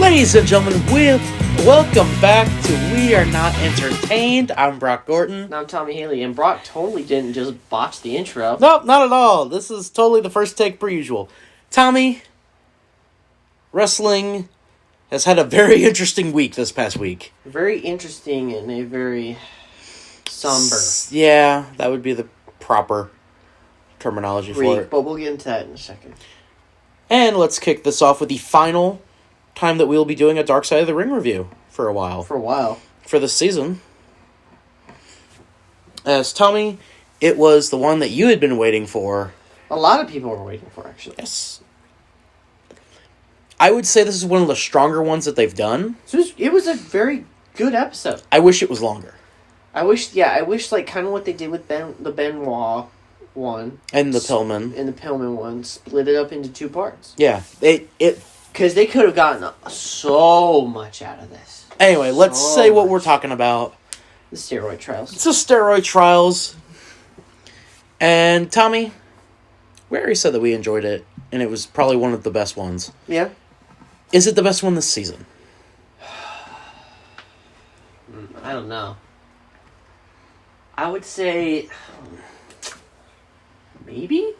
Ladies and gentlemen, welcome back to We Are Not Entertained. I'm Brock Gordon. And I'm Tommy Haley, and Brock totally didn't just botch the intro. Nope, not at all. This is totally the first take per usual. Tommy, wrestling has had a very interesting week this past week. Very interesting and a very somber Yeah, that would be the proper terminology for it. But we'll get into that in a second. And let's kick this off with the final time that we'll be doing a Dark Side of the Ring review for a while. For this season. As Tommy, it was the one that you had been waiting for. A lot of people were waiting for, actually. Yes. I would say this is one of the stronger ones that they've done. So it was a very good episode. I wish it was longer. I wish like kind of what they did with the Benoit one. And the Pillman. And the Pillman one, split it up into two parts. Yeah. Because they could have gotten so much out of this. Anyway, let's say what we're talking about. The steroid trials. It's the steroid trials. And Tommy, we already said that we enjoyed it, and it was probably one of the best ones. Yeah. Is it the best one this season? I don't know. I would say maybe.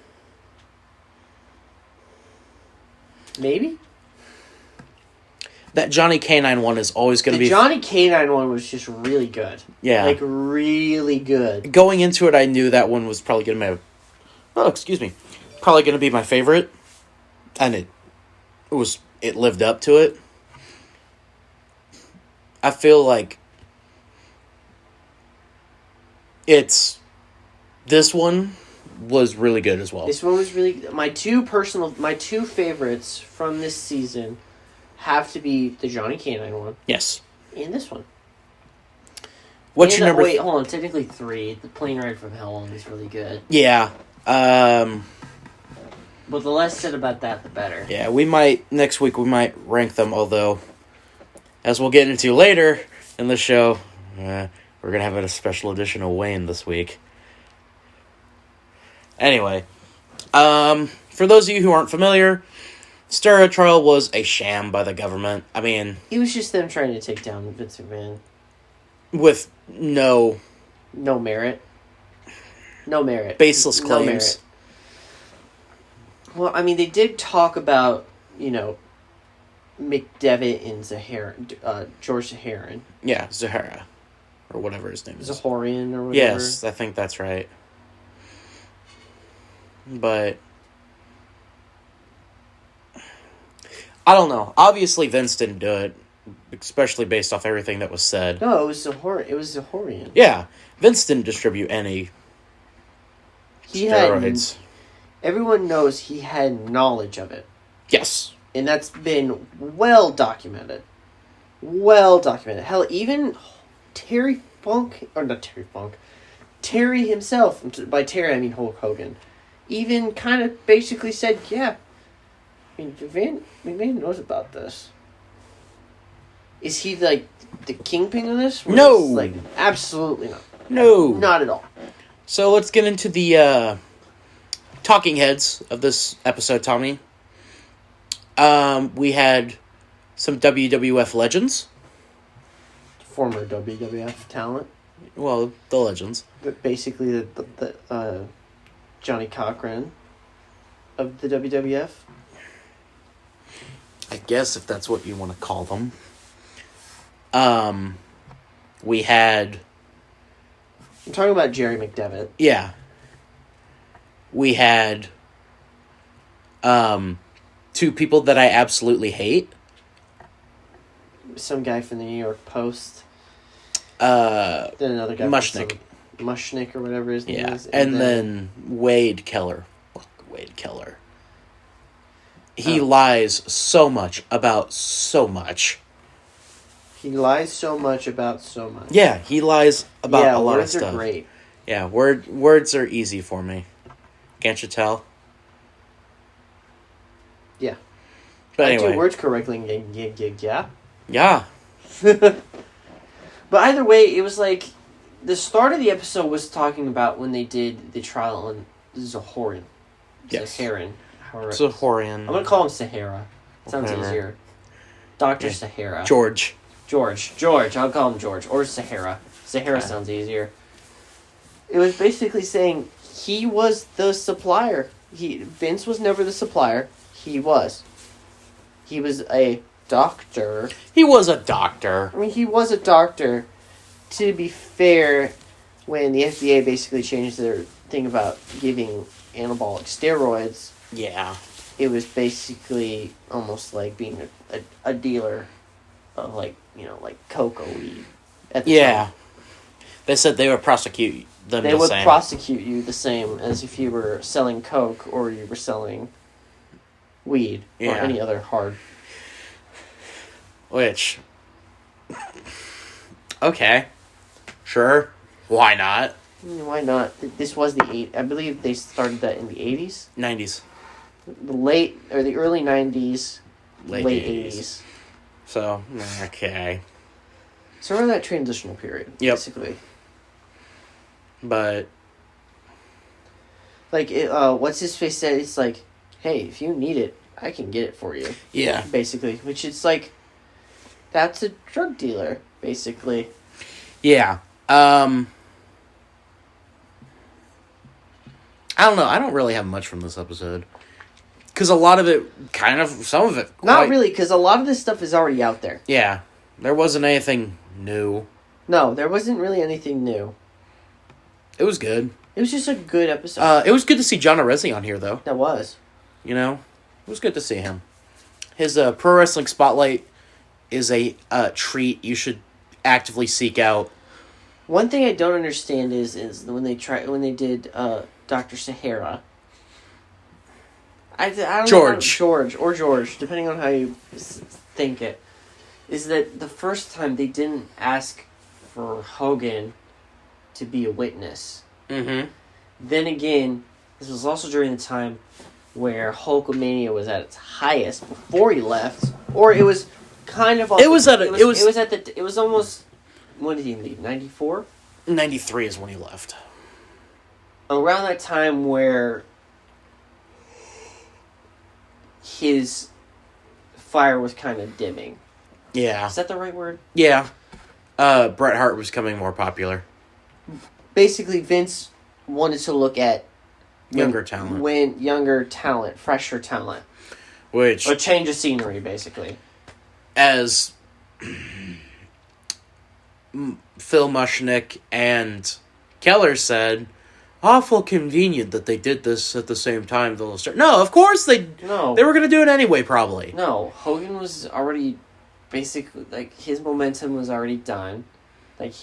That Johnny K-9 one is always going to be... The Johnny K-9 one was just really good. Yeah. Like, really good. Going into it, I knew that one was probably going to be... Probably going to be my favorite. And it lived up to it. I feel like... This one was really good as well. This one was really... My two favorites from this season have to be the Johnny K-9 one. Yes. And this one. What's your number... Wait, hold on. Technically three. The Plane Ride from Hell one is really good. Yeah. But the less said about that, the better. Yeah, next week we might rank them, although, as we'll get into later in the show, we're going to have a special edition of Wayne this week. Anyway, for those of you who aren't familiar, steroid trial was a sham by the government. I mean... It was just them trying to take down Vince McMahon. With no... No merit. Baseless claims. No merit. Well, I mean, they did talk about, McDevitt and George Zaharin. Yeah, Zahara. Or whatever his name is. Zahorian or whatever. Yes, I think that's right. But... I don't know. Obviously, Vince didn't do it, especially based off everything that was said. No, it was Zahorian. Yeah, Vince didn't distribute any steroids. Everyone knows he had knowledge of it. Yes. And that's been well documented. Hell, even Terry himself, by Terry I mean Hulk Hogan, even kind of basically said, yeah, I mean, McMahon knows about this. Is he, like, the kingpin of this? No! Like, absolutely not. No. Not at all. So let's get into the talking heads of this episode, Tommy. We had some WWF legends. Former WWF talent. Well, the legends. But basically, the Johnny Cochran of the WWF. I guess, if that's what you want to call them. We had... I'm talking about Jerry McDevitt. Yeah. We had two people that I absolutely hate. Some guy from the New York Post. Then another guy Mushnick or whatever his name is. And then Wade Keller. Fuck Wade Keller. He lies so much about so much. He lies so much about so much. Yeah, he lies about a lot of stuff. Words are great. Yeah, words are easy for me. Can't you tell? Yeah. But anyway. I do words correctly. Yeah. Yeah. But either way, it was like... The start of the episode was talking about when they did the trial on Zahorin. Yes. Zaharin. Zahorian. I'm going to call him Sahara. Sounds easier Dr. Sahara. George. George. I'll call him George. Or Sahara. Sahara sounds easier. It was basically saying he was the supplier. Vince was never the supplier. He was. He was a doctor. He was a doctor. I mean, he was a doctor. To be fair, when the FDA basically changed their thing about giving anabolic steroids, Yeah. it was basically almost like being a dealer of, like, cocoa weed. At the time. They said they would prosecute them They the would same. prosecute you the same as if you were selling coke or you were selling weed or any other hard. Which, okay, sure, why not? Why not? This was I believe they started that in the 80s? 90s. The early 90s, late 80s. So, okay. So we're in that transitional period, Yep. basically. But, like, what's his face said? It's like, hey, if you need it, I can get it for you. yeah. Basically, which is like, that's a drug dealer, basically. Yeah. I don't know. I don't really have much from this episode. Because a lot of it, some of it... Not really, because a lot of this stuff is already out there. Yeah. There wasn't anything new. No, there wasn't really anything new. It was good. It was just a good episode. It was good to see John Arezzi on here, though. That was. You know? It was good to see him. His Pro Wrestling Spotlight is a treat you should actively seek out. One thing I don't understand is when they did Dr. Sahara. I don't George. know George, depending on how you think it, is that the first time they didn't ask for Hogan to be a witness. Mm-hmm. Then again, this was also during the time where Hulkamania was at its highest before he left, or it was kind of. It was almost. When did he leave? 94? 93 is when he left. Around that time where his fire was kind of dimming. Yeah. Is that the right word? Yeah. Bret Hart was becoming more popular. Basically, Vince wanted to look at Younger talent. Fresher talent. Which... A change of scenery, basically. As Phil Mushnick and Keller said, awful convenient that they did this at the same time. No, of course they were going to do it anyway, probably. No, Hogan was already basically, like, his momentum was already done. Like,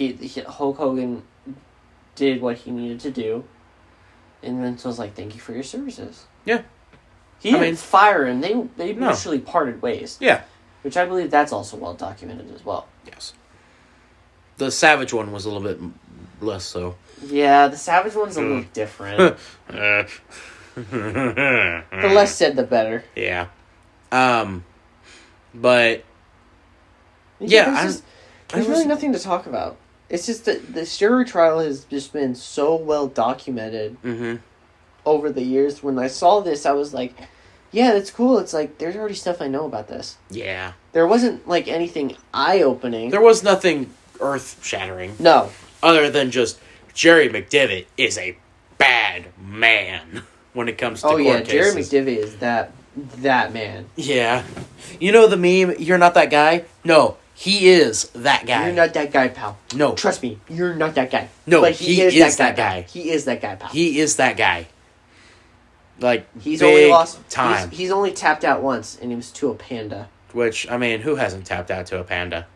Hulk Hogan did what he needed to do, and Vince was like, thank you for your services. Yeah. He didn't fire him. They mutually parted ways. Yeah. Which I believe that's also well documented as well. Yes. The Savage one was a little bit less so. Yeah, the Savage one's a little different. The less said, the better. Yeah. But... Yeah, there's really nothing to talk about. It's just that the steroid trial has just been so well documented over the years. When I saw this, I was like, yeah, that's cool. It's like, there's already stuff I know about this. Yeah. There wasn't, like, anything eye-opening. There was nothing earth-shattering. No. Other than just, Jerry McDevitt is a bad man when it comes to court cases. Jerry McDevitt is that man. Yeah. You know the meme, you're not that guy? No. He is that guy. You're not that guy, pal. No. Trust me, you're not that guy. No, but he is that guy. He is that guy, pal. He is that guy. Like, he's big only lost time. He's only tapped out once, and he was to a panda. Which, I mean, who hasn't tapped out to a panda?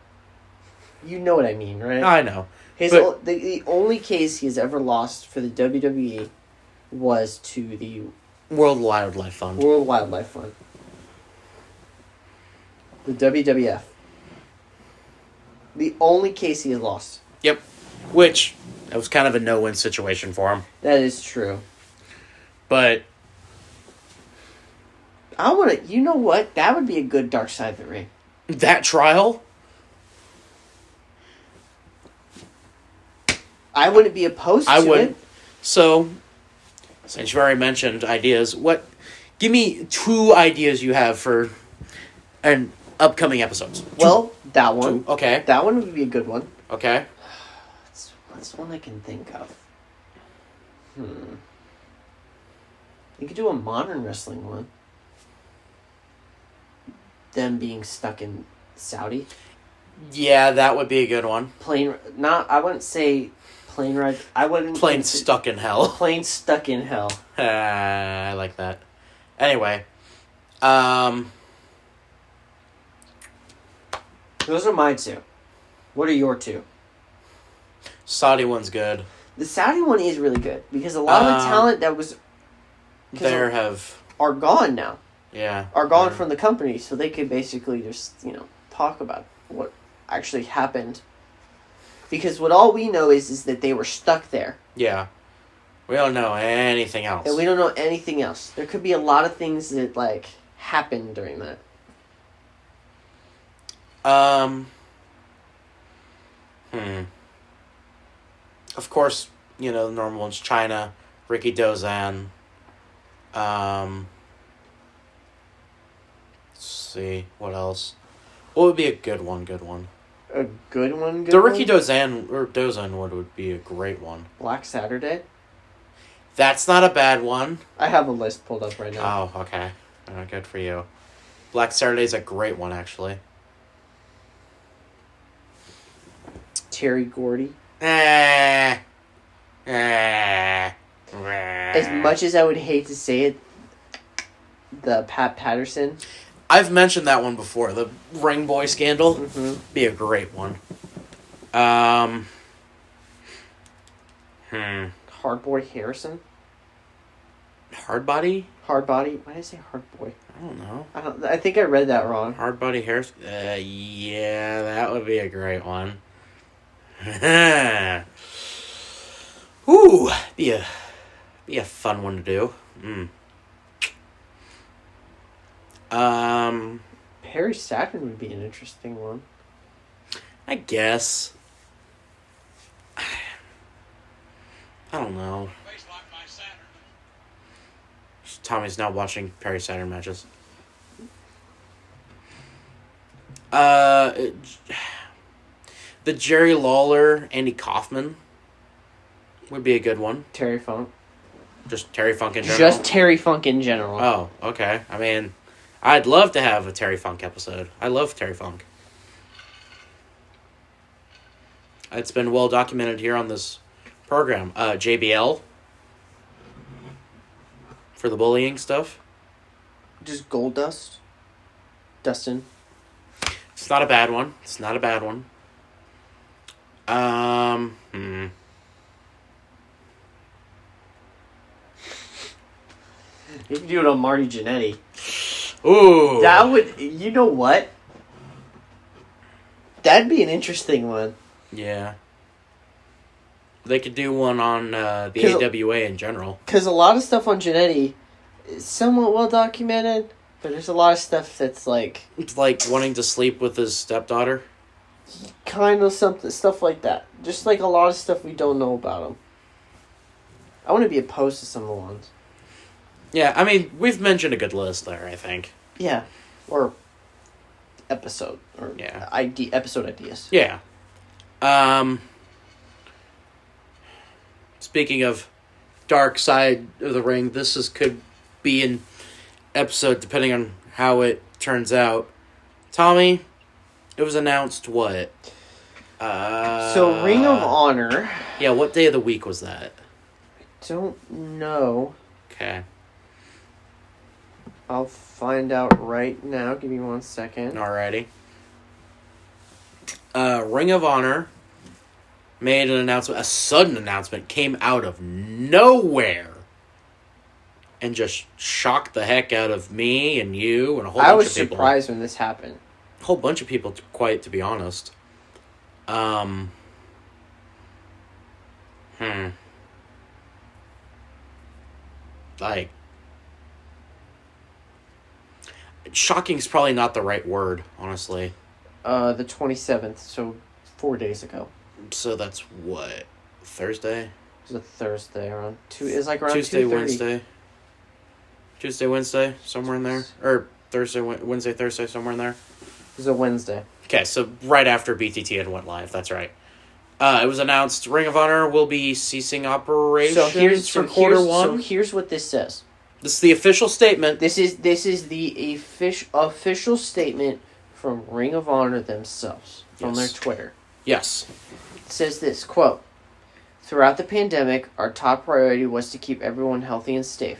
You know what I mean, right? I know. The only case he's ever lost for the WWE was to the World Wildlife Fund. World Wildlife Fund. The WWF. The only case he has lost. Yep. Which, it was kind of a no-win situation for him. That is true. But... you know what? That would be a good Dark Side of the Ring. That trial? I wouldn't be opposed to it. So, since you already mentioned ideas, give me 2 ideas you have for a upcoming episodes. Well, that one. Okay. That one would be a good one. Okay. That's one I can think of. You could do a modern wrestling one. Them being stuck in Saudi. Yeah, that would be a good one. I wouldn't say plane ride. I wouldn't. Plane stuck in hell. Plane stuck in hell. I like that. Anyway. Those are my two. What are your two? Saudi one's good. The Saudi one is really good because a lot of the talent that was are gone now. Yeah. Are gone from the company, so they could basically just, talk about what actually happened. Because what all we know is that they were stuck there. Yeah. We don't know anything else. And we don't know anything else. There could be a lot of things that, happened during that. Of course, the normal ones. China, Ricky Dozan. Let's see, what else? What would be a good one? A good one? The Ricky Dozan one would be a great one. Black Saturday? That's not a bad one. I have a list pulled up right now. Oh, okay. Good for you. Black Saturday's a great one, actually. Terry Gordy. As much as I would hate to say it, the Pat Patterson. I've mentioned that one before. The Ring Boy scandal. Mm-hmm. Be a great one. Hardboy Harrison. Hardbody? Hardbody. Why did I say Hardboy? I don't know. I think I read that wrong. Hardbody Harrison. Yeah, that would be a great one. Ooh, be a fun one to do. Perry Saturn would be an interesting one. I guess. I don't know. Tommy's now watching Perry Saturn matches. The Jerry Lawler, Andy Kaufman would be a good one. Terry Funk. Just Terry Funk in general? Just Terry Funk in general. Oh, okay. I mean, I'd love to have a Terry Funk episode. I love Terry Funk. It's been well documented here on this program. JBL. For the bullying stuff. Just Goldust. Dustin. It's not a bad one. You can do it on Marty Jannetty. Ooh. That would... You know what? That'd be an interesting one. Yeah. They could do one on the AWA in general. Because a lot of stuff on Jannetty is somewhat well documented, but there's a lot of stuff that's like... It's like wanting to sleep with his stepdaughter? Kind of something, stuff like that. Just like a lot of stuff we don't know about him. I want to be opposed to some of the ones. Yeah, I mean, we've mentioned a good list there, I think. Yeah. Or episode. Or yeah. Episode ideas. Yeah. Speaking of dark side of the ring, could be an episode depending on how it turns out. Tommy, it was announced what? So Ring of Honor. Yeah, what day of the week was that? I don't know. Okay. I'll find out right now. Give me 1 second. Alrighty. Ring of Honor made an announcement, a sudden announcement, came out of nowhere and just shocked the heck out of me and you and a whole bunch of people. I was surprised when this happened. A whole bunch of people, to be honest. Like, shocking's probably not the right word, honestly. The 27th, so 4 days ago. So that's what? Thursday? It was a Thursday around around Tuesday, 2:30. Wednesday. Tuesday, Wednesday, somewhere in there. Or Thursday, Wednesday, Thursday, somewhere in there. was a Wednesday. Okay, so right after BTT had went live. That's right. It was announced Ring of Honor will be ceasing operations for quarter one. So here's what this says. This is the official statement. This is the official statement from Ring of Honor themselves, from their Twitter. Yes. It says this, quote, "Throughout the pandemic, our top priority was to keep everyone healthy and safe.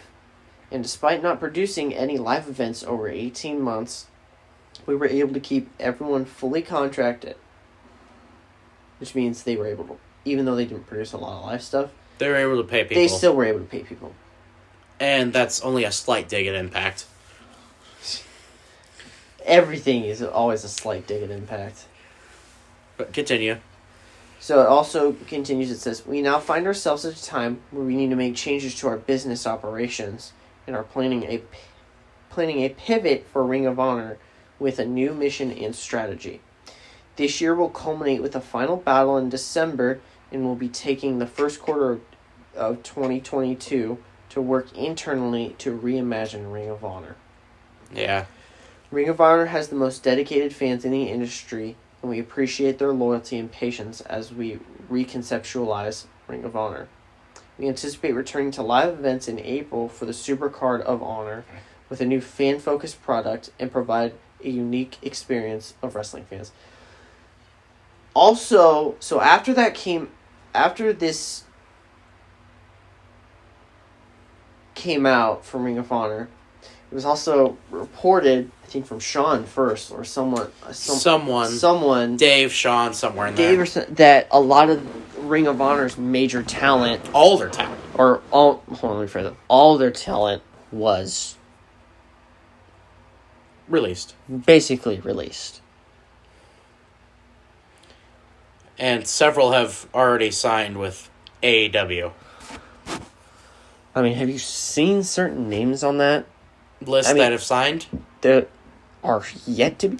And despite not producing any live events over 18 months, we were able to keep everyone fully contracted." Which means they were able to, even though they didn't produce a lot of live stuff, they were able to pay people. They still were able to pay people. And that's only a slight dig at Impact. Everything is always a slight dig at Impact. But continue. So it also continues, it says, "We now find ourselves at a time where we need to make changes to our business operations and are planning a pivot for Ring of Honor with a new mission and strategy. This year will culminate with a final battle in December and will be taking the first quarter of 2022 to work internally to reimagine Ring of Honor." Yeah. "Ring of Honor has the most dedicated fans in the industry, and we appreciate their loyalty and patience as we reconceptualize Ring of Honor. We anticipate returning to live events in April for the Supercard of Honor with a new fan-focused product and provide a unique experience of wrestling fans." Also, so after this came out from Ring of Honor, it was also reported, I think from Sean first, or someone, Dave, Sean, somewhere in there, that a lot of Ring of Honor's major talent, all their talent was released. Basically released. And several have already signed with AEW. I mean, have you seen certain names on that list that have signed? That are yet to be...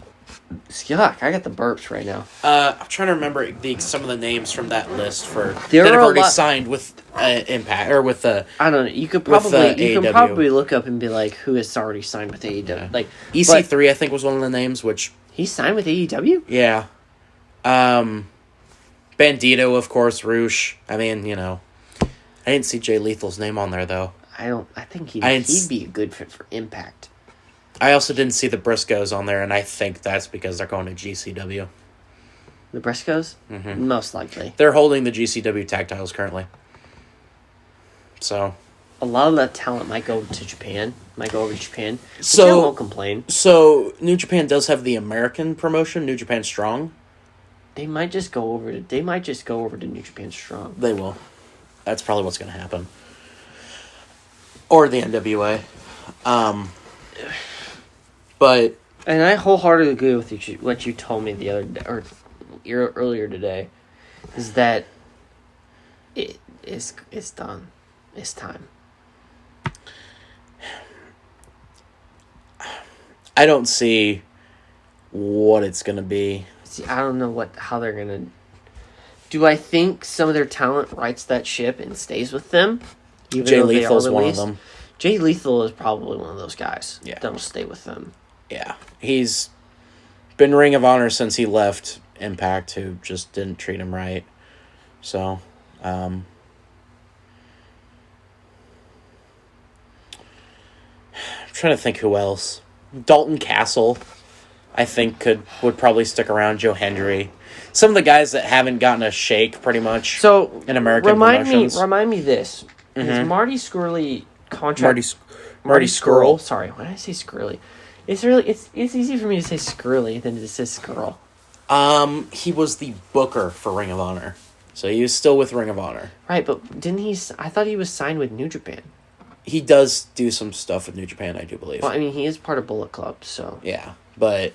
Yuck, I got the burps right now. I'm trying to remember some of the names from that list that have already signed with Impact, or with the... I don't know, you could probably look up and be like, who has already signed with AEW? Yeah. Like EC3, I think, was one of the names, which... He signed with AEW? Yeah. Bandito, of course, Roosh. I mean, you know... I didn't see Jay Lethal's name on there, though. I think he'd be a good fit for Impact. I also didn't see the Briscoes on there, and I think that's because they're going to GCW. The Briscoes? Mm-hmm. Most likely. They're holding the GCW tag titles currently. So... A lot of that talent might go to Japan. Might go over to Japan. So I won't complain. So, New Japan does have the American promotion, New Japan Strong. They might just go over to New Japan Strong. They will. That's probably what's going to happen. Or the NWA. But... And I wholeheartedly agree with what you told me the other day, or earlier today, is that it's done. It's time. I don't see what it's going to be. See, I don't know how they're going to... Do I think some of their talent rights that ship and stays with them? Jay Lethal's one of them. Jay Lethal is probably one of those guys that'll stay with them. Yeah. He's been Ring of Honor since he left Impact, who just didn't treat him right. So, I'm trying to think who else. Dalton Castle, I think, would probably stick around. Joe Hendry. Some of the guys that haven't gotten a shake, pretty much, in American promotions. Remind me this. Mm-hmm. Is Marty Scurley contract... Marty Scurll. Sorry, when I say Scurley, it's easy for me to say Scurley than to say Skrull. He was the booker for Ring of Honor. So he was still with Ring of Honor. Right, but didn't he... I thought he was signed with New Japan. He does do some stuff with New Japan, I do believe. Well, I mean, he is part of Bullet Club, so... Yeah, but...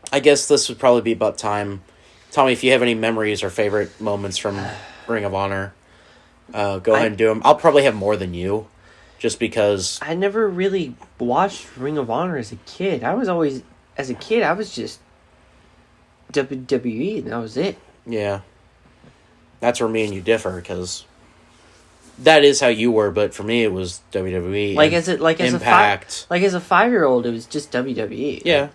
I guess this would probably be about time. Tommy, if you have any memories or favorite moments from Ring of Honor, go ahead and do them. I'll probably have more than you, just because... I never really watched Ring of Honor as a kid. I was just WWE, and that was it. Yeah. That's where me and you differ, because that is how you were, but for me it was WWE. Like and as it like as Impact. as a 5-year-old, it was just WWE. Yeah.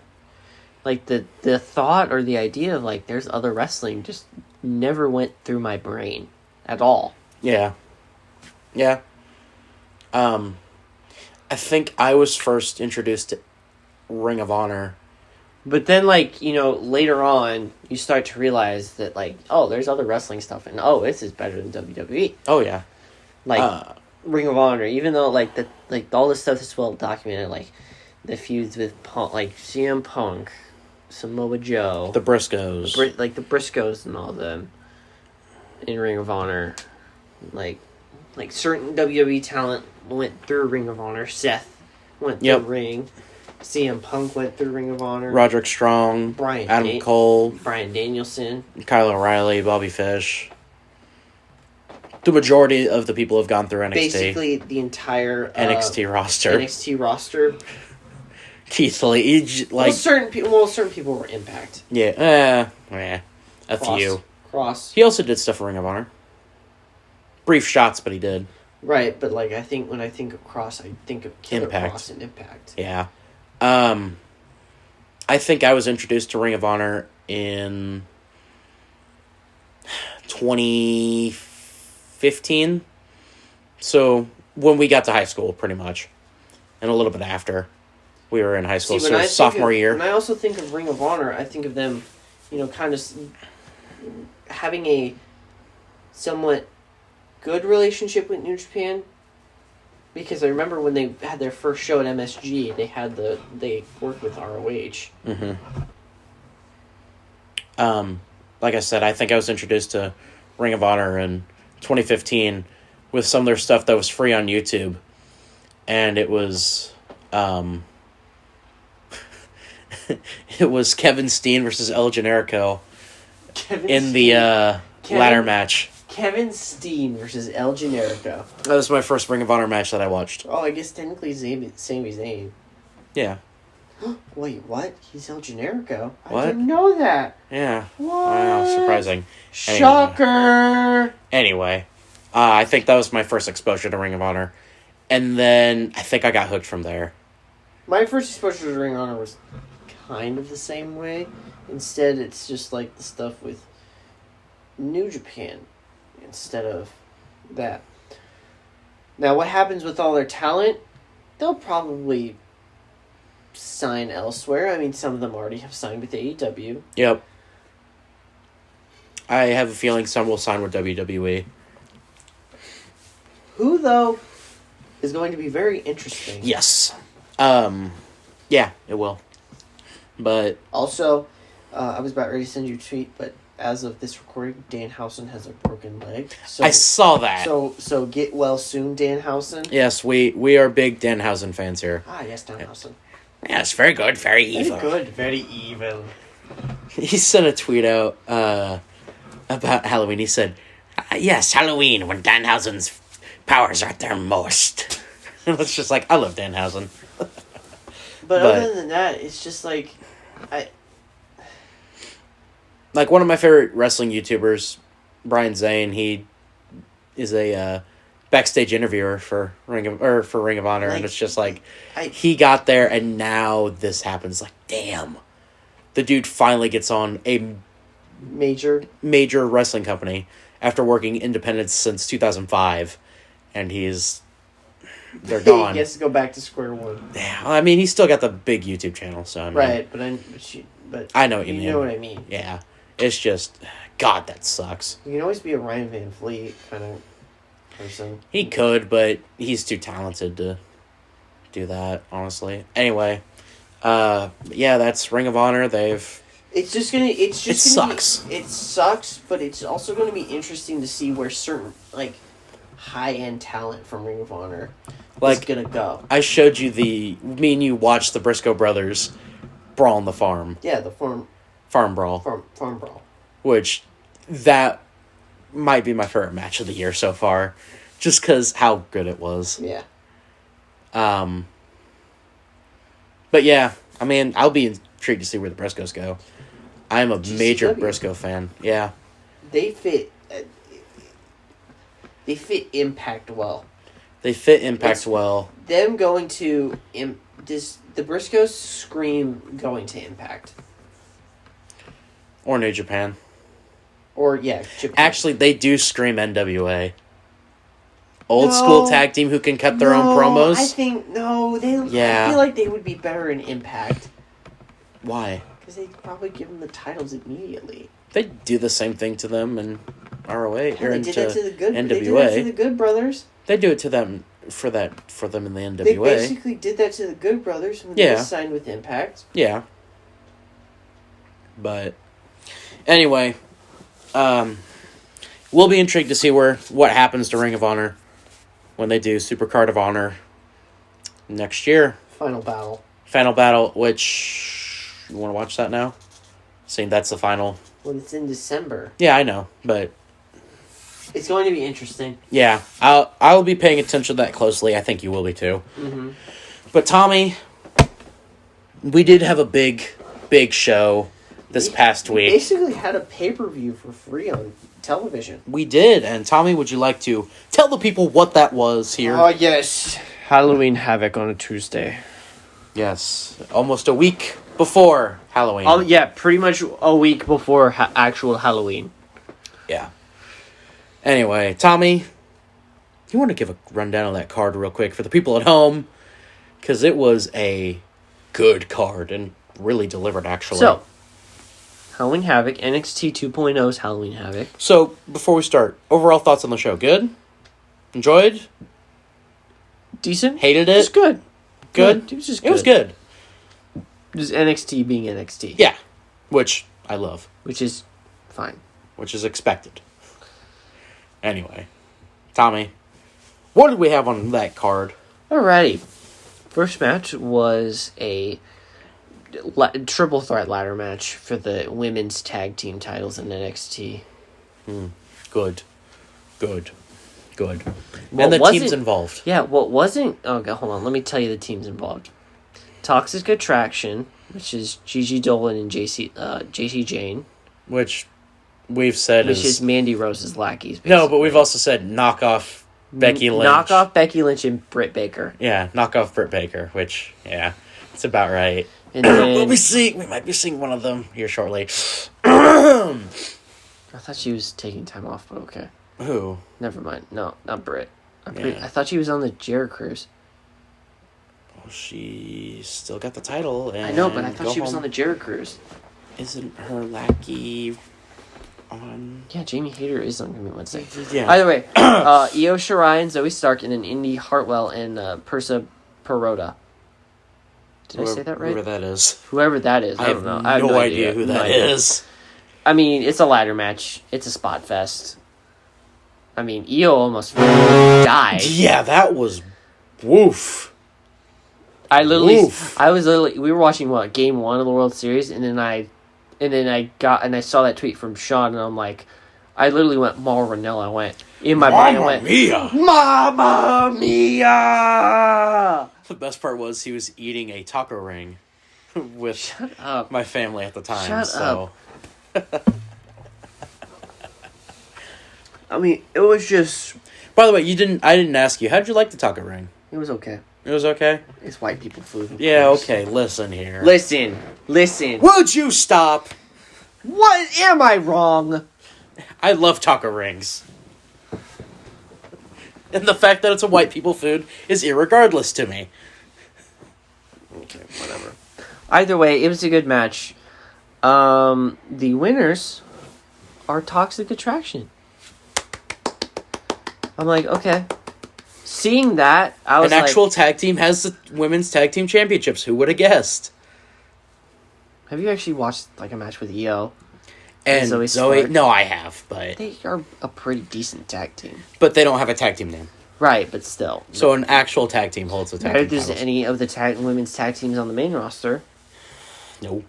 Like the thought or the idea of like there's other wrestling just never went through my brain at all. Yeah. Yeah. I think I was first introduced to Ring of Honor. But then, like, you know, later on, you start to realize that, like, oh, there's other wrestling stuff, and oh, this is better than WWE. Oh, yeah. Like, Ring of Honor, even though, like, all this stuff is well documented, like, the feuds with, like, CM Punk, Samoa Joe. The Briscoes. The Briscoes and all of them in Ring of Honor. Like certain WWE talent went through Ring of Honor. Seth went through Ring. CM Punk went through Ring of Honor. Roderick Strong. Adam Cole. Bryan Danielson. Kyle O'Reilly. Bobby Fish. The majority of the people have gone through NXT. Basically, the entire NXT roster. Keith Lee. Certain people were Impact. Yeah. A few. Cross. He also did stuff for Ring of Honor. Brief shots, but he did. Right, but like I think when I think of Cross, I think of Killer Cross and Impact. Yeah. I think I was introduced to Ring of Honor in 2015. So when we got to high school, pretty much. And a little bit after we were in high school. So sophomore year. When I also think of Ring of Honor, I think of them, you know, kind of having a somewhat good relationship with New Japan, because I remember when they had their first show at MSG, they worked with ROH. Mm-hmm. Like I said, I think I was introduced to Ring of Honor in 2015 with some of their stuff that was free on YouTube, and it was it was Kevin Steen versus El Generico in the ladder match. Kevin Steen versus El Generico. That was my first Ring of Honor match that I watched. Oh, I guess technically Sami Zayn. Yeah. Wait, what? He's El Generico? What? I didn't know that. Yeah. What? Wow, surprising. Shocker! Anyway, I think that was my first exposure to Ring of Honor. And then I think I got hooked from there. My first exposure to Ring of Honor was kind of the same way. Instead, it's just like the stuff with New Japan instead of that. Now, what happens with all their talent? They'll probably sign elsewhere. I mean, some of them already have signed with AEW. Yep. I have a feeling some will sign with WWE. Who, though, is going to be very interesting. Yes. Yeah, it will. But also, I was about ready to send you a tweet, but as of this recording, Danhausen has a broken leg. So, I saw that. So get well soon, Danhausen. Yes, we are big Danhausen fans here. Ah, yes, Danhausen. Yes, very good, very evil. Very good, very evil. He sent a tweet out about Halloween. He said, yes, Halloween, when Danhausen's powers are at their most. And it's just like, I love Danhausen. But other than that, it's just like, like one of my favorite wrestling YouTubers, Brian Zane, he is a backstage interviewer for Ring of Honor, and it's just like he got there and now this happens. Like, damn, the dude finally gets on a major wrestling company after working independent since 2005, and they're gone. He has to go back to square one. Yeah, I mean, he's still got the big YouTube channel, so I mean, right, but I know what you mean. You know what I mean? Yeah, it's just, God, that sucks. You can always be a Ryan Van Fleet kind of person. He could, but he's too talented to do that, honestly. Anyway, yeah, that's Ring of Honor. It sucks. It sucks, but it's also going to be interesting to see where certain like high-end talent from Ring of Honor is going to go. I showed you me and you watched the Briscoe brothers brawl on the farm. Yeah, the farm brawl. Farm brawl. Which, that might be my favorite match of the year so far, just because how good it was. Yeah. But yeah, I mean, I'll be intrigued to see where the Briscoes go. I'm a major Briscoe fan. Yeah. They fit. they fit Impact well. They fit Impact well. Them going to the Briscoes scream going to Impact. Or New Japan. Or, yeah, Japan. Actually, they do scream NWA. Old school tag team who can cut their own promos. I feel like they would be better in Impact. Why? Because they'd probably give them the titles immediately. They do the same thing to them in ROH. They did that to the Good NWA. They did that to the Good Brothers. They do it to them for them in the NWA. They basically did that to the Good Brothers when they signed with Impact. Yeah. But anyway, we'll be intrigued to see what happens to Ring of Honor when they do Supercard of Honor next year. Final Battle, which you want to watch that now? Saying that's the final. Well, it's in December. Yeah, I know, but it's going to be interesting. Yeah, I will be paying attention to that closely. I think you will be too. Mm-hmm. But Tommy, we did have a big show this past week. We basically had a pay-per-view for free on television. We did, and Tommy, would you like to tell the people what that was here? Oh, yes. Halloween Havoc on a Tuesday. Yes, almost a week before Halloween. Oh, yeah, pretty much a week before actual Halloween. Yeah. Anyway, Tommy, you want to give a rundown on that card real quick for the people at home? Because it was a good card and really delivered, actually. So, Halloween Havoc, NXT 2.0's Halloween Havoc. So, before we start, overall thoughts on the show? Good? Enjoyed? Decent? Hated it? It was good. Good? It was just good. It was good. Just NXT being NXT. Yeah. Which I love. Which is fine. Which is expected. Anyway. Tommy, what did we have on that card? Alrighty. First match was a triple threat ladder match for the women's tag team titles in NXT. Good. And the teams involved. Yeah, what wasn't... Oh, God, hold on. Let me tell you the teams involved. Toxic Attraction, which is Gigi Dolan and JC Jane. Which we've said Which is Mandy Rose's lackeys. Basically. No, but we've also said knockoff Becky Lynch. Knockoff Becky Lynch and Britt Baker. Yeah, knockoff Britt Baker, which, yeah, it's about right. And then... we might be seeing one of them here shortly. I thought she was taking time off, but okay. Who? Never mind. No, not Britt. Yeah. I thought she was on the Jericho Cruise. Well, she still got the title. And I know, but I thought she was on the Jericho Cruise. Isn't her lackey on? Yeah, Jamie Hayter is on Halloween Wednesday. Yeah. Either way, Io Shirai and Zoe Stark, and then Indy Hartwell and Persa Perotta. Did I say that right? Whoever that is. Whoever that is. I don't know. I have no idea who that is. I mean, it's a ladder match. It's a spot fest. I mean, Io almost died. Yeah, that was woof. We were watching Game 1 of the World Series, and then I saw that tweet from Sean, and I'm like, I literally went Mauro Ranella. I went in my brain. I went, Mamma Mia! The best part was he was eating a taco ring with my family at the time. Shut up. I mean, it was just... By the way, I didn't ask you, how did you like the taco ring? It was okay. It was okay? It's white people food. Yeah, okay, listen here. Listen. Would you stop? What? Am I wrong? I love taco rings. And the fact that it's a white people food is irregardless to me. Okay, whatever. Either way, it was a good match. The winners are Toxic Attraction. I'm like, okay. Seeing that, I was An actual tag team has the women's tag team championships. Who would have guessed? Have you actually watched a match with Io? And Zoe? No, I have, but... They are a pretty decent tag team. But they don't have a tag team name. Right, but still. So an actual tag team holds the tag team titles. There's any of the women's tag teams on the main roster. No.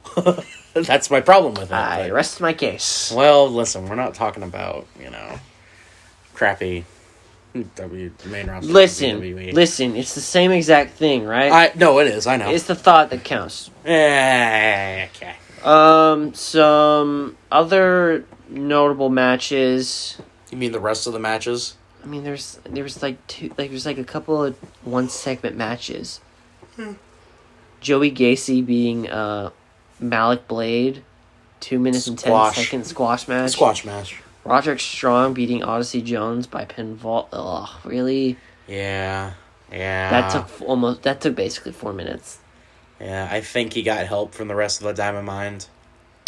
That's my problem with it. I rest my case. Well, listen, we're not talking about, crappy... main roster. Listen, it's the same exact thing, right? No, it is, I know. It's the thought that counts. Okay. Some other notable matches. You mean the rest of the matches? I mean, there was a couple of 1-segment matches. Joey Gacy beating Malik Blade, 2 minutes and 10 seconds squash match. Roderick Strong beating Odyssey Jones by pinfall. Ugh, really? Yeah. That took basically 4 minutes. Yeah, I think he got help from the rest of the Diamond Mine.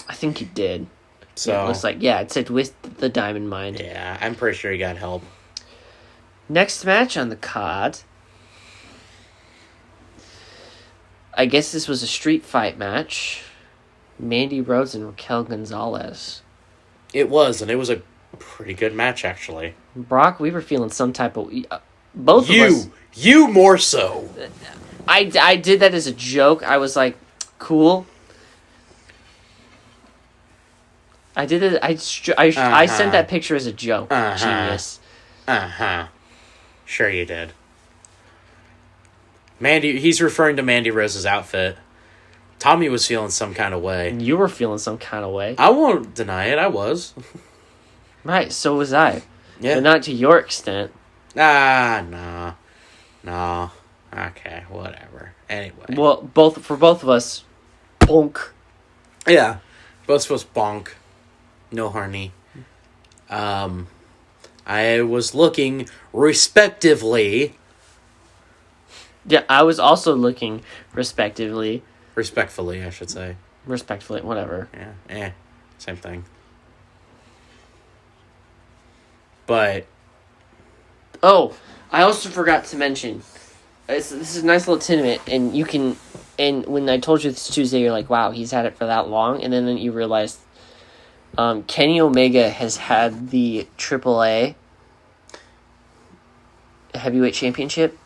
I think he did. So yeah, it looks like, it said with the Diamond Mine. Yeah, I'm pretty sure he got help. Next match on the card. I guess this was a street fight match. Mandy Rhodes and Raquel Gonzalez. It was, and it was a pretty good match, actually. Brock, we were feeling some type of... both of us... You more so. I did that as a joke. I was like, cool. I did it... I sent that picture as a joke. Genius. Sure you did. He's referring to Mandy Rose's outfit. Tommy was feeling some kind of way. You were feeling some kind of way. I won't deny it. I was. Right, so was I. Yeah. But not to your extent. No. Okay, whatever. Anyway. Well, for both of us, bonk. Yeah. Both of us bonk. No harney. I was looking respectively. Yeah, I was also looking respectively. Respectfully, I should say. Respectfully, whatever. Yeah, same thing. But... Oh, I also forgot to mention, this is a nice little tidbit, and when I told you this Tuesday, you're like, wow, he's had it for that long, and then you realize Kenny Omega has had the AAA Heavyweight Championship.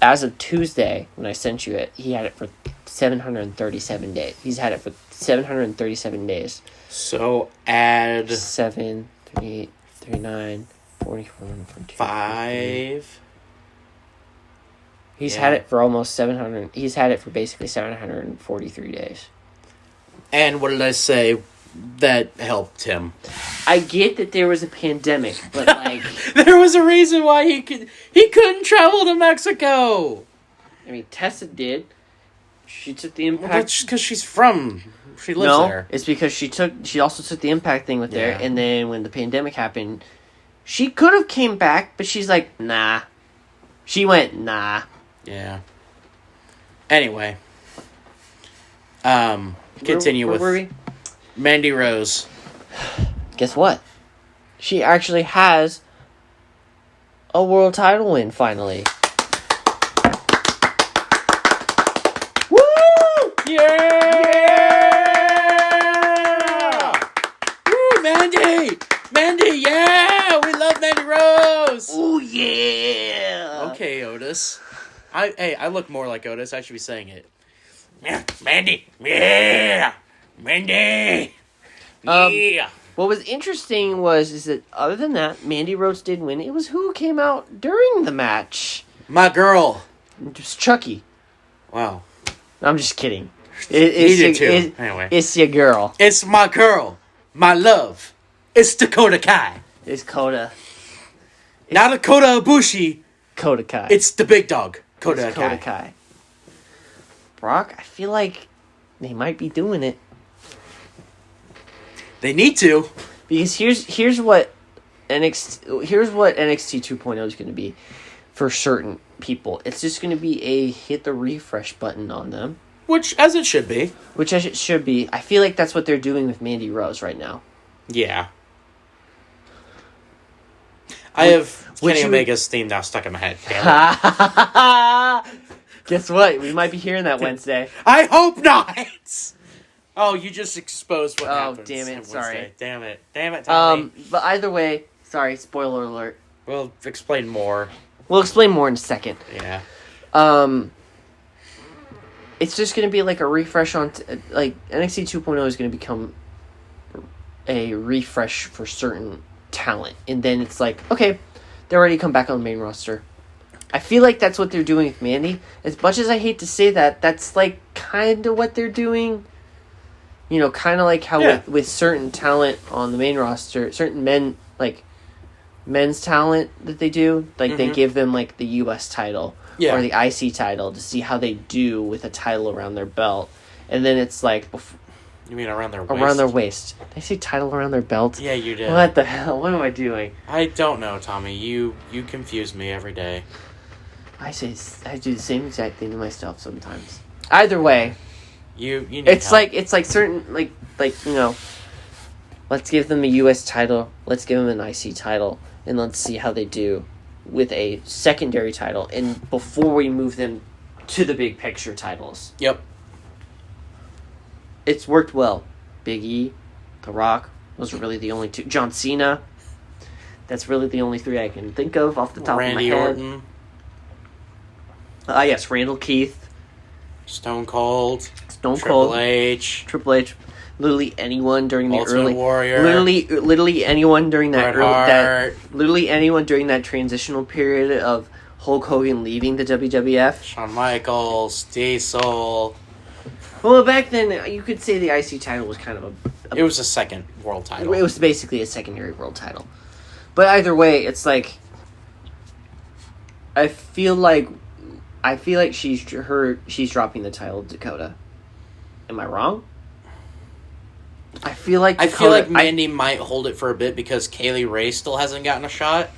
As of Tuesday, when I sent you it, he had it for 737 days. He's had it for 737 days. So add... 7, 3, 39, 44, 42, 5... He's had it for almost 700... He's had it for basically 743 days. And what did I say that helped him? I get that there was a pandemic, but like... There was a reason why he couldn't travel to Mexico! I mean, Tessa did. She took the Impact... Well, that's because she lives there. It's because she also took the Impact thing with there, and then when the pandemic happened, she could have came back, but she's like, nah. She went, nah. Yeah. Anyway. Continue where with were we? Mandy Rose. Guess what? She actually has a world title win, finally. Woo! Yeah! Woo, Mandy! Mandy, yeah! We love Mandy Rose! Ooh, yeah! Okay, Otis. I look more like Otis. I should be saying it. Yeah, Mandy! Yeah! Mandy! Yeah! What was interesting is that other than that, Mandy Rose did win. It was who came out during the match. My girl. It was Chucky. Wow. I'm just kidding. Anyway. It's your girl. It's my girl. My love. It's Dakota Kai. It's Kota. Not Dakota Ibushi. Kota Kai. It's the big dog. Kota Kai. Brock, I feel like they might be doing it. They need to. Because here's what NXT 2.0 is going to be for certain people. It's just going to be a hit the refresh button on them. Which, as it should be. Which as it should be. I feel like that's what they're doing with Mandy Rose right now. Yeah. I have Kenny Omega's theme now stuck in my head. Guess what? We might be hearing that Wednesday. I hope not! Oh, you just exposed what happens. Oh, damn it. Sorry. Damn it, Tommy. But either way, sorry, spoiler alert. We'll explain more. We'll explain more in a second. Yeah. It's just going to be like a refresh on... like, NXT 2.0 is going to become a refresh for certain talent. And then it's like, okay, they're ready to come back on the main roster. I feel like that's what they're doing with Mandy. As much as I hate to say that, that's like kind of what they're doing. You know, kind of like how with certain talent on the main roster, certain men, like men's talent that they do. Like, they give them, like, the U.S. title or the IC title to see how they do with a title around their belt. And then it's like... You mean around their waist? Around their waist. Did I say title around their belt? Yeah, you did. What the hell? What am I doing? I don't know, Tommy. You confuse me every day. I do the same exact thing to myself sometimes. Either way... You need it's help. It's like certain, like, you know... Let's give them a U.S. title. Let's give them an IC title. And let's see how they do with a secondary title. And before we move them to the big picture titles. Yep. It's worked well. Big E, The Rock. Those are really the only two. John Cena. That's really the only three I can think of off the top of my head. Randy Orton. Yes, Randall Keith. Stone Cold. Triple H. Literally anyone during the Ultimate Warrior. Literally anyone during that Bret Hart. literally anyone during that transitional period of Hulk Hogan leaving the WWF. Shawn Michaels, Diesel. Well, back then you could say the IC title was kind of It was a second world title. It was basically a secondary world title. But either way, it's like I feel like she's dropping the title to Dakota. Am I wrong? I feel like Mandy might hold it for a bit because Kaylee Ray still hasn't gotten a shot.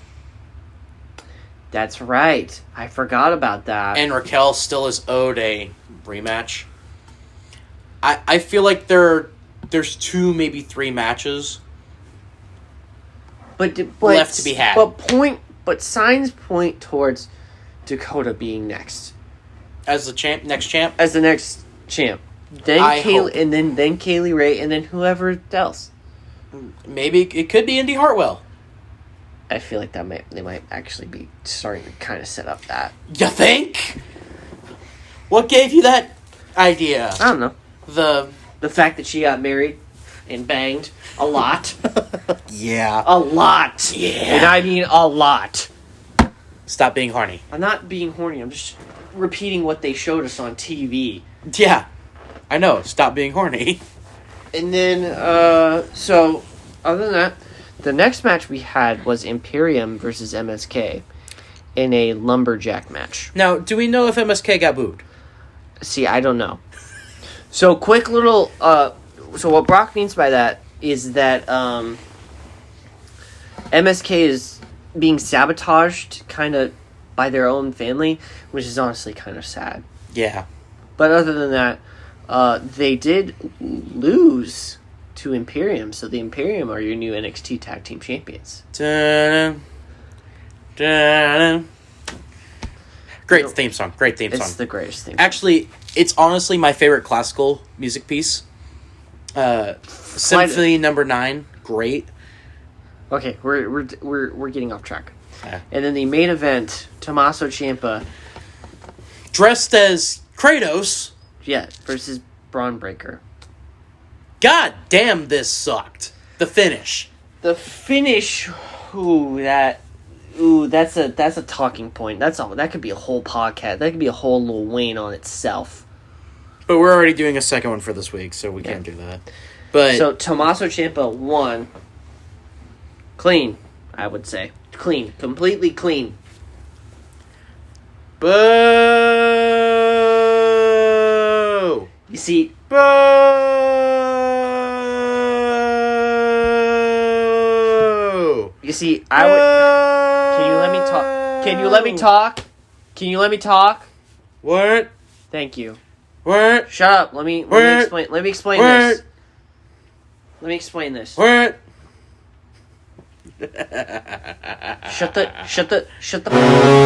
That's right. I forgot about that. And Raquel still is owed a rematch. I feel like there's 2, maybe 3 matches but left to be had. But signs point towards Dakota being next. As the next champ? As the next champ. Then Kaylee Ray, and then whoever else. Maybe it could be Indy Hartwell. I feel like they might actually be starting to kind of set up that. You think? What gave you that idea? I don't know. The fact that she got married and banged a lot. Yeah. A lot. Yeah. And I mean a lot. Stop being horny. I'm not being horny. I'm just repeating what they showed us on TV. Yeah. I know. Stop being horny. And then, so, other than that, the next match we had was Imperium versus MSK in a lumberjack match. Now, do we know if MSK got booed? See, I don't know. So, quick little, so what Brock means by that is that, MSK is being sabotaged, kind of, by their own family, which is honestly kind of sad. Yeah. But other than that, they did lose to Imperium, so the Imperium are your new NXT Tag Team Champions. Dun, dun. Great theme song. It's the greatest theme song. Actually, it's honestly my favorite classical music piece. Symphony Number 9, great. Okay, we're getting off track. Yeah. And then the main event, Tommaso Ciampa, dressed as Kratos. Yeah, versus Braun Breaker. God damn, this sucked. The finish. The finish. That's a talking point. That could be a whole podcast. That could be a whole Lil Wayne on itself. But we're already doing a second one for this week, so we can't do that. But so Tommaso Ciampa won. Clean, I would say. Clean. Completely clean. Boo! You see... Boo! You see, I would... Can you let me talk? Can you let me talk? Can you let me talk? What? Thank you. What? Shut up. Let me explain. Let me explain this. Let me explain this. What? Shut the.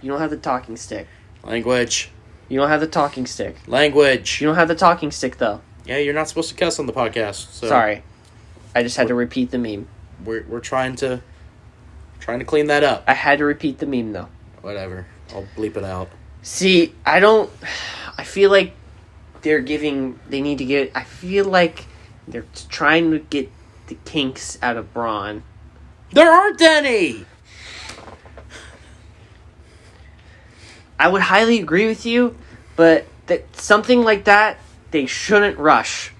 You don't have the talking stick. Language. You don't have the talking stick. Language. You don't have the talking stick though. Yeah, you're not supposed to cuss on the podcast. So sorry, I just had to repeat the meme. We're trying to clean that up. I had to repeat the meme though. Whatever. I'll bleep it out. See, I feel like they need to get. I feel like they're trying to get the kinks out of Braun. There aren't any! I would highly agree with you, but something like that, they shouldn't rush.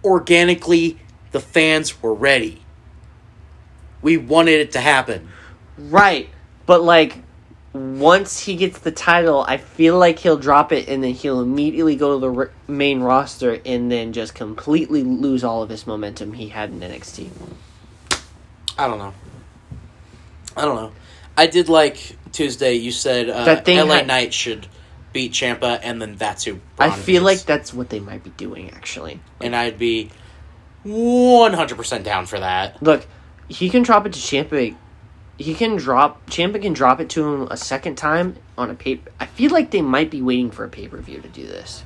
Organically, the fans were ready. We wanted it to happen. Right. But, like, once he gets the title, I feel like he'll drop it and then he'll immediately go to the main roster and then just completely lose all of his momentum he had in NXT. I don't know. I did like Tuesday. You said LA Knight should beat Ciampa, and then that's who Braun I feel beats. like that's what they might be doing, actually. And I'd be 100% down for that. Look, he can drop it to Ciampa. Ciampa can drop it to him a second time on a paper. I feel like they might be waiting for a pay-per-view to do this.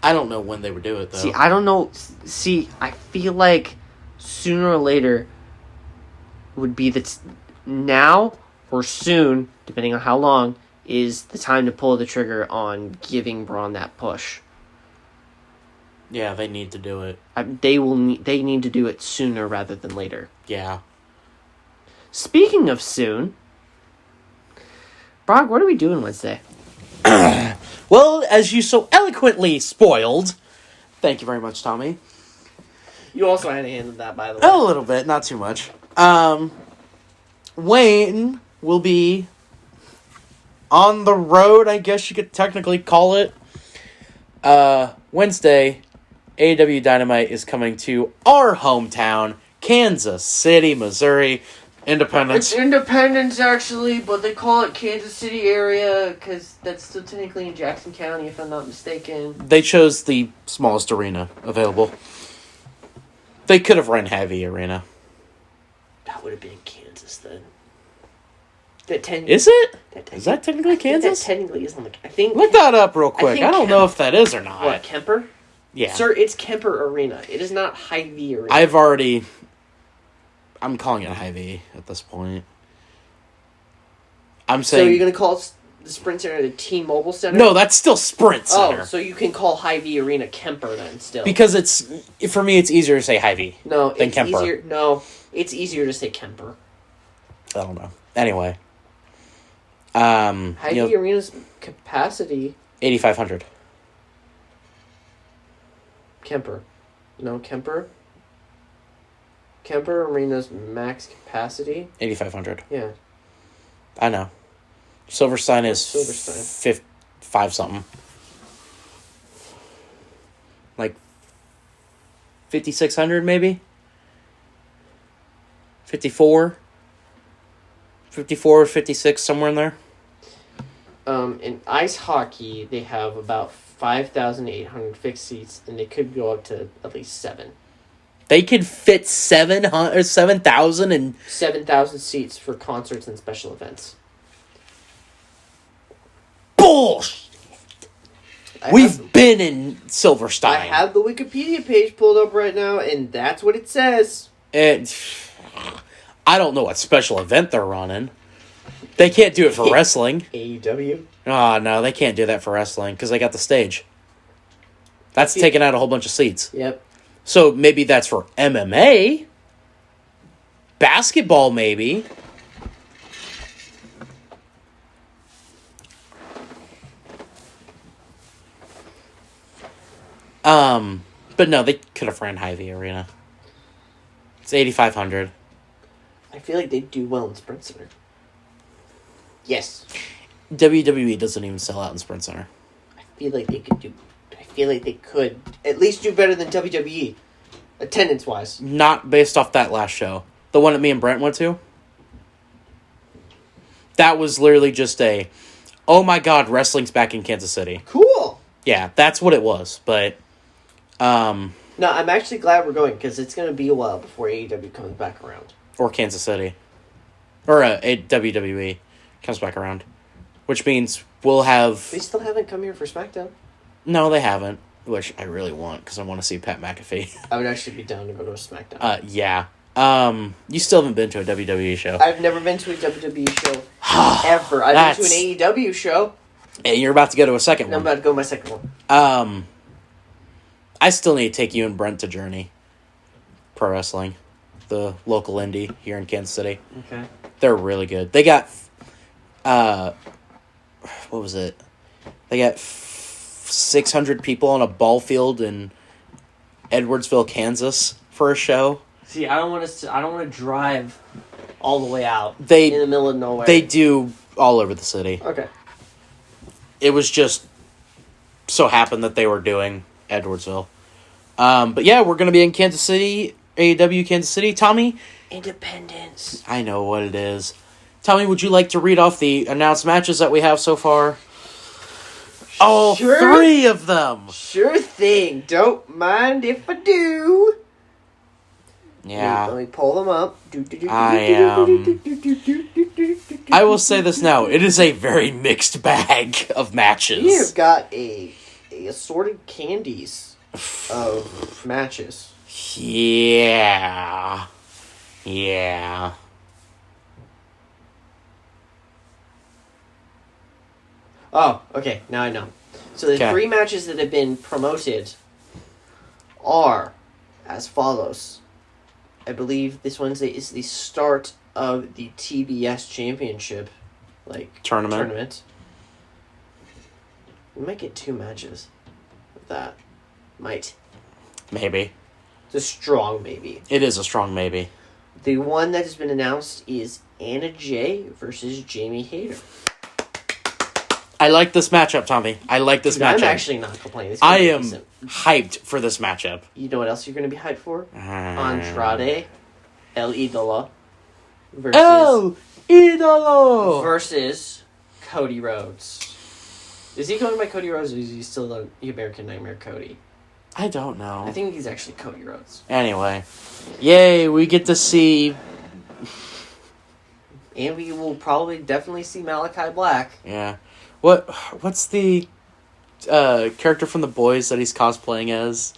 I don't know when they would do it, though. See, I don't know. See, I feel like sooner or later would be now or soon, depending on how long, is the time to pull the trigger on giving Braun that push. Yeah, they need to do it. They need to do it sooner rather than later. Yeah. Speaking of soon, Brock, what are we doing Wednesday? Well, as you so eloquently spoiled, thank you very much, Tommy. You also had a hand in that, by the way. A little bit, not too much. Wayne will be on the road, I guess you could technically call it. Wednesday, AEW Dynamite is coming to our hometown, Kansas City, Missouri. Independence. It's Independence, actually, but they call it Kansas City area because that's still technically in Jackson County, if I'm not mistaken. They chose the smallest arena available. They could have run Heavy Arena. That would have been Kansas then. That is it? Is that technically Kansas? That technically is on the. I think. Look that up real quick. I don't know if that is or not. What, Kemper? Yeah. Sir, it's Kemper Arena. It is not Hy-Vee Arena. I'm calling it Hy-Vee at this point. I'm So saying. you're going to call the Sprint Center the T-Mobile Center? No, that's still Sprint Center. Oh, so you can call Hy-Vee Arena Kemper then still. Because for me, it's easier to say Hy-Vee than Kemper. It's easier to say Kemper. I don't know. Anyway. Hy-Vee Arena's capacity... 8,500. Kemper. No, Kemper Arena's max capacity? 8,500. Yeah. I know. Silverstein is Silverstein? 5 something. Like 5,600 maybe? 54? 54 or 56, somewhere in there. In ice hockey, they have about 5,800 fixed seats, and they could go up to at least 7. They could fit 7,000 and 7,000 seats for concerts and special events. bullshit. We've been in Silverstein. I have the Wikipedia page pulled up right now, and that's what it says. I don't know what special event they're running. They can't do it for wrestling. AEW? Oh, no, they can't do that for wrestling because they got the stage. That's taking out a whole bunch of seats. Yep. So maybe that's for MMA. Basketball, maybe. But no, they could have ran Hy-Vee Arena. It's 8,500. I feel like they do well in Sprint Center. Yes. WWE doesn't even sell out in Sprint Center. I feel like they could at least do better than WWE, attendance-wise. Not based off that last show. The one that me and Brent went to. That was literally just oh my god, wrestling's back in Kansas City. Cool. Yeah, that's what it was. But, No, I'm actually glad we're going, because it's going to be a while before AEW comes back around. Or Kansas City. Or WWE comes back around. Which means we'll have... They still haven't come here for SmackDown. No, they haven't. Which I really want, because I want to see Pat McAfee. I would actually be down to go to a SmackDown. Yeah. You still haven't been to a WWE show. I've never been to a WWE show ever. I've been to an AEW show. And you're about to go to a second And I'm one. about to go to my second one. I still need to take you and Brent to Journey Pro Wrestling, the local indie here in Kansas City. Okay. They're really good. They got, what was it? They got 600 people on a ball field in Edwardsville, Kansas for a show. See, I don't want to drive all the way out in They the middle of nowhere. they do all over the city. Okay. It was just so happened that they were doing Edwardsville. But yeah, we're gonna be in Kansas City, AEW Kansas City. Tommy, Independence. I know what it is. Tommy, would you like to read off the announced matches that we have so far? All Sure. 3 of them. Sure thing. Don't mind if I do. Yeah. Let me pull them up. I will say this now. It is a very mixed bag of matches. You've got a assorted candies of matches. Yeah. Yeah. Oh, okay. Now I know. So the 3 matches that have been promoted are as follows. I believe this Wednesday is the start of the TBS Championship, tournament. We might get 2 matches of that. Might. Maybe. It's a strong maybe. It is a strong maybe. The one that has been announced is Anna Jay versus Jamie Hayter. I like this matchup, Tommy. I like this matchup. I'm actually not complaining. I am hyped for this matchup. You know what else you're going to be hyped for? Andrade El Idolo versus El Idolo versus Cody Rhodes. Is he going by Cody Rhodes, or is he still the American Nightmare Cody? I don't know. I think he's actually Cody Rhodes. Anyway, yay! We get to see, and we will probably definitely see Malachi Black. Yeah. What's the character from The Boys that he's cosplaying as?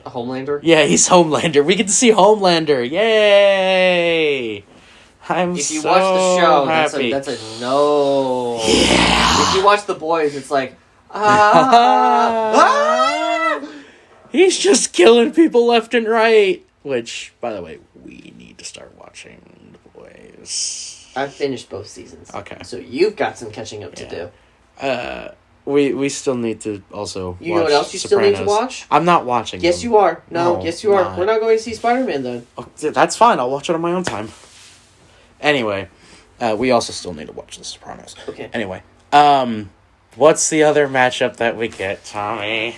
A Homelander? Yeah, he's Homelander. We get to see Homelander. Yay! If you watch the show, happy. that's a no. Yeah. If you watch The Boys, it's like, he's just killing people left and right. Which, by the way, we need to start watching The Boys. I've finished both seasons. Okay. So you've got some catching up to do. We still need to also watch You know what else you Sopranos. still need to watch? I'm not watching Yes, them. you are. No, Yes, you are. not. We're not going to see Spider-Man, then. Oh, that's fine. I'll watch it on my own time. Anyway, we also still need to watch The Sopranos. Okay. Anyway, what's the other matchup that we get, Tommy?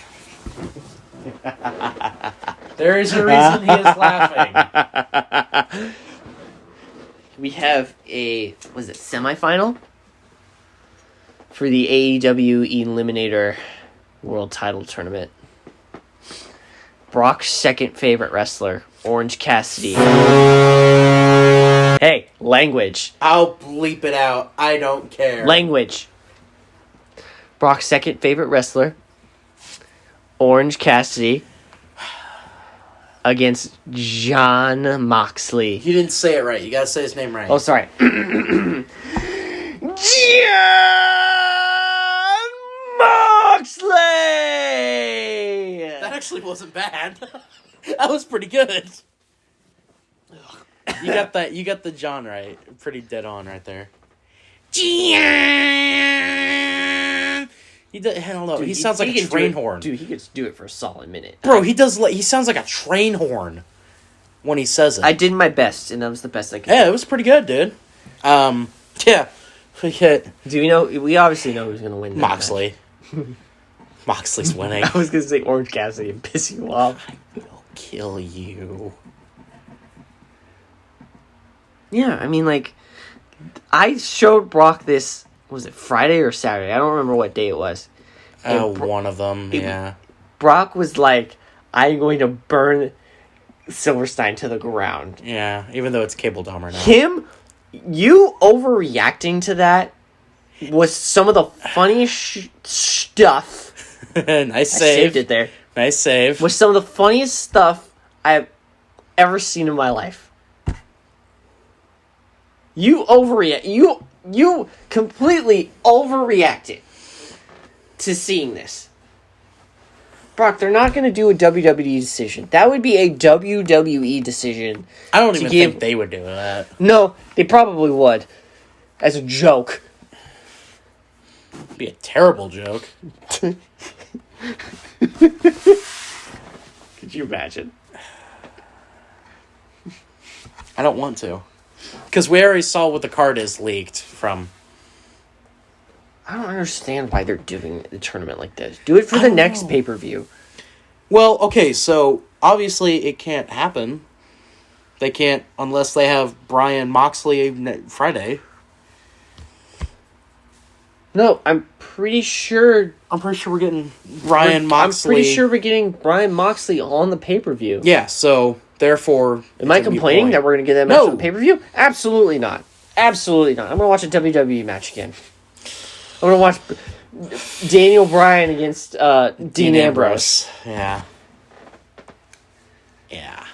There is a reason he is laughing. We have a, semifinal? For the AEW Eliminator World Title Tournament. Brock's second favorite wrestler, Orange Cassidy. Hey, language. I'll bleep it out. I don't care. Language. Brock's second favorite wrestler, Orange Cassidy, against Jon Moxley. You didn't say it right. You gotta say his name right. Oh, sorry. Jon Moxley! That actually wasn't bad. That was pretty good. You got that. You got the John right. Pretty dead on right there. I don't know. He sounds like a train horn. Dude, he could do it for a solid minute. Bro, he does. He sounds like a train horn when he says it. I did my best, and that was the best I could. Yeah, it was pretty good, dude. Yeah. Do we know? We obviously know who's gonna win. Moxley. Moxley's winning. I was gonna say Orange Cassidy and piss you off. I will kill you. Yeah, I mean, I showed Brock this. Was it Friday or Saturday? I don't remember what day it was. One of them, yeah. Brock was like, I'm going to burn Silverstein to the ground. Yeah, even though it's Cable Dahmer now. You overreacting to that was some of the funniest stuff. Nice save. I saved it there. Nice save. Was some of the funniest stuff I've ever seen in my life. You overreact. You completely overreacted to seeing this. Brock, they're not going to do a WWE decision. That would be a WWE decision. I don't even think they would do that. No, they probably would. As a joke. It'd be a terrible joke. Could you imagine? I don't want to. Because we already saw what the card is leaked from. I don't understand why they're doing the tournament like this. Do it for the next pay-per-view. Well, okay, so obviously it can't happen. They can't unless they have Brian Moxley Friday. No, I'm pretty sure we're getting Brian Moxley. I'm pretty sure we're getting Brian Moxley on the pay-per-view. Yeah, so therefore... Am I complaining that we're going to get that match on the pay-per-view? Absolutely not. Absolutely not. I'm going to watch a WWE match again. I'm going to watch Daniel Bryan against Dean Ambrose. Yeah. Yeah.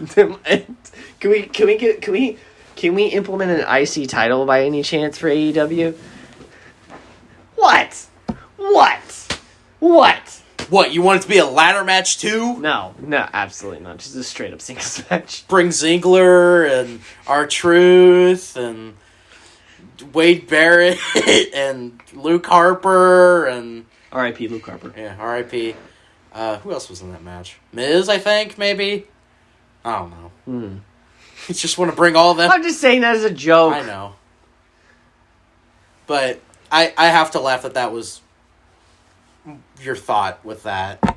Can we implement an IC title by any chance for AEW? What? What, you want it to be a ladder match too? No, absolutely not. Just a straight up singles match. Bring Ziggler and R-Truth and Wade Barrett and Luke Harper and... R.I.P. Luke Harper. Yeah, R.I.P. Who else was in that match? Miz, I think, maybe? I don't know. You just want to bring all of them? I'm just saying that as a joke. I know. But I have to laugh that was your thought with that.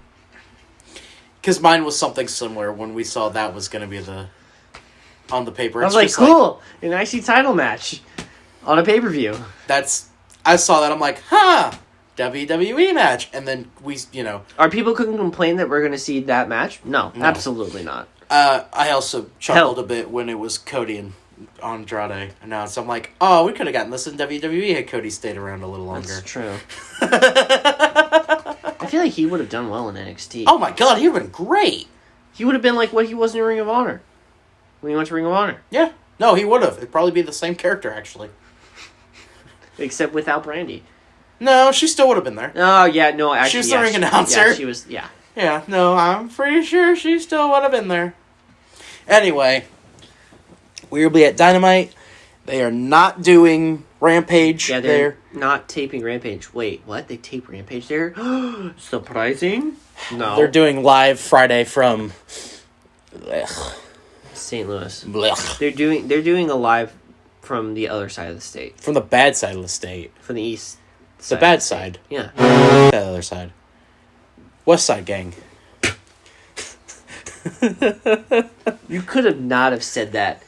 Because mine was something similar when we saw that was going to be on the paper. I was like, cool, an IC title match on a pay-per-view. I saw that, I'm like, huh, WWE match. And then Are people going to complain that we're going to see that match? No, absolutely not. I also chuckled a bit when it was Cody and Andrade announced. I'm like, oh, we could have gotten this in WWE had Cody stayed around a little longer. That's true. I feel like he would have done well in NXT. Oh my god, he would have been great. He would have been like what he was in Ring of Honor. When he went to Ring of Honor. Yeah. No, he would have. It'd probably be the same character, actually. Except without Brandy. No, she still would have been there. Oh, yeah, no, actually, she was the ring announcer. Yeah, she was, yeah. Yeah, no, I'm pretty sure she still would have been there. Anyway, we will be at Dynamite. They are not doing Rampage. Yeah, they're not taping Rampage. Wait, what? They tape Rampage there? Surprising? No. They're doing live Friday from St. Louis. Blech. They're doing a live from the other side of the state. From the bad side of the state. From the east side. The bad side. Yeah. The other side. West Side Gang. You could have not have said that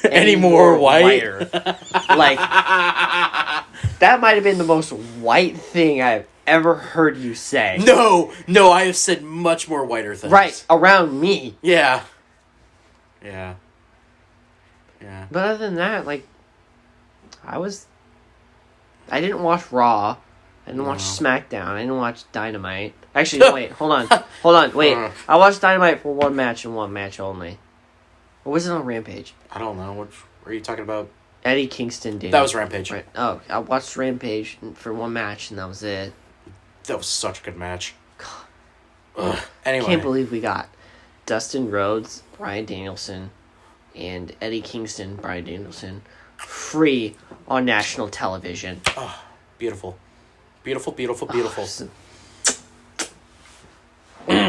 any more whiter. Like, that might have been the most white thing I've ever heard you say. No, I have said much more whiter things. Right, around me. Yeah. But other than that, like, I didn't watch Raw. I didn't watch SmackDown. I didn't watch Dynamite. Actually, wait, hold on, wait. I watched Dynamite for one match and one match only. Or was it on Rampage? I don't know. What are you talking about? Eddie Kingston did. That was Rampage. Right. Oh, I watched Rampage for one match and that was it. That was such a good match. Anyway. I can't believe we got Dustin Rhodes, Bryan Danielson, and Eddie Kingston, Bryan Danielson, free on national television. Oh, beautiful. Beautiful.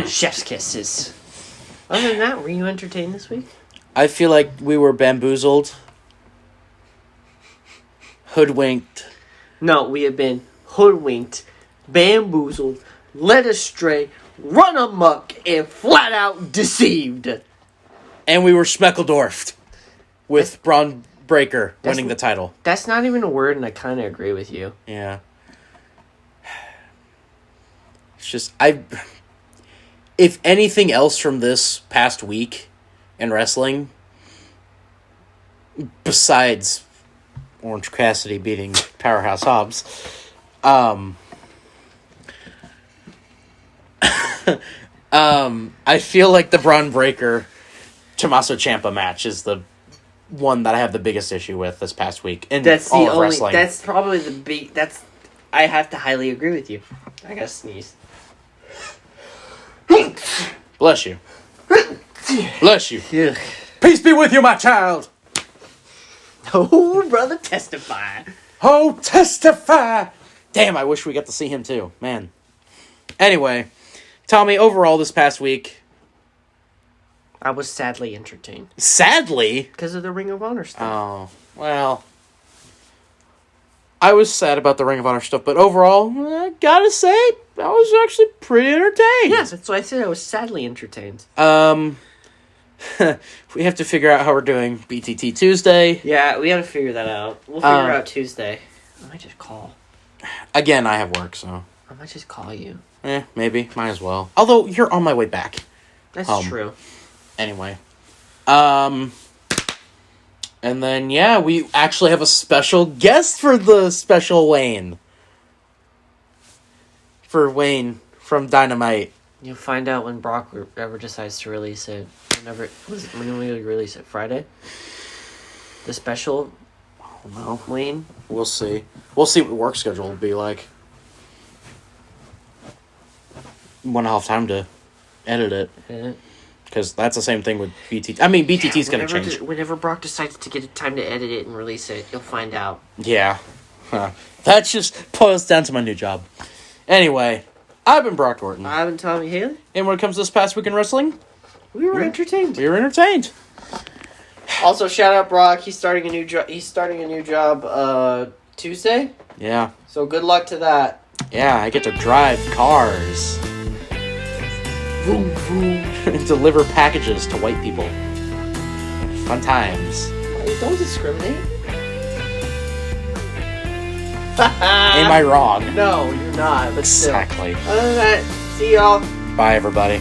Chef's kisses. Other than that, were you entertained this week? I feel like we were bamboozled. Hoodwinked. No, we have been hoodwinked, bamboozled, led astray, run amok, and flat out deceived. And we were Schmeckeldorfed with Braun Breaker winning the title. That's not even a word, and I kind of agree with you. Yeah. It's just, if anything else from this past week in wrestling, besides Orange Cassidy beating Powerhouse Hobbs, I feel like the Braun Breaker Tommaso Ciampa match is the one that I have the biggest issue with this past week in all of wrestling. That's probably the big. I have to highly agree with you. I gotta sneeze. Bless you. Bless you. Ugh. Peace be with you, my child. Oh, brother, testify. Oh, testify. Damn, I wish we got to see him too, man. Anyway, Tommy, overall this past week, I was sadly entertained. Sadly? Because of the Ring of Honor stuff. Oh, well. I was sad about the Ring of Honor stuff, but overall, I gotta say, I was actually pretty entertained. Yes, that's why I said I was sadly entertained. We have to figure out how we're doing BTT Tuesday. Yeah, we gotta figure that out. We'll figure out Tuesday. I might just call. Again, I have work, so. I might just call you. Maybe. Might as well. Although, you're on my way back. That's true. Anyway. And then, yeah, we actually have a special guest for the special Wayne. For Wayne from Dynamite. You'll find out when Brock ever decides to release it. When we release it? Friday? The special? I don't know. Wayne? We'll see. We'll see what work schedule will be like. When I'll have time to edit it. Because that's the same thing with BTT. I mean, BTT's going to change. Whenever Brock decides to get time to edit it and release it, you'll find out. Yeah. That just boils down to my new job. Anyway, I've been Brock Orton. I've been Tommy Haley. And when it comes to this past week in wrestling, we were entertained. We were entertained. Also, shout out Brock. He's starting a new job. He's starting a new job Tuesday. Yeah. So good luck to that. Yeah, I get to drive cars. Vroom, vroom. And deliver packages to white people. Fun times. Don't discriminate. Am I wrong? No, you're not. But exactly. Still. Other than that, see y'all. Bye, everybody.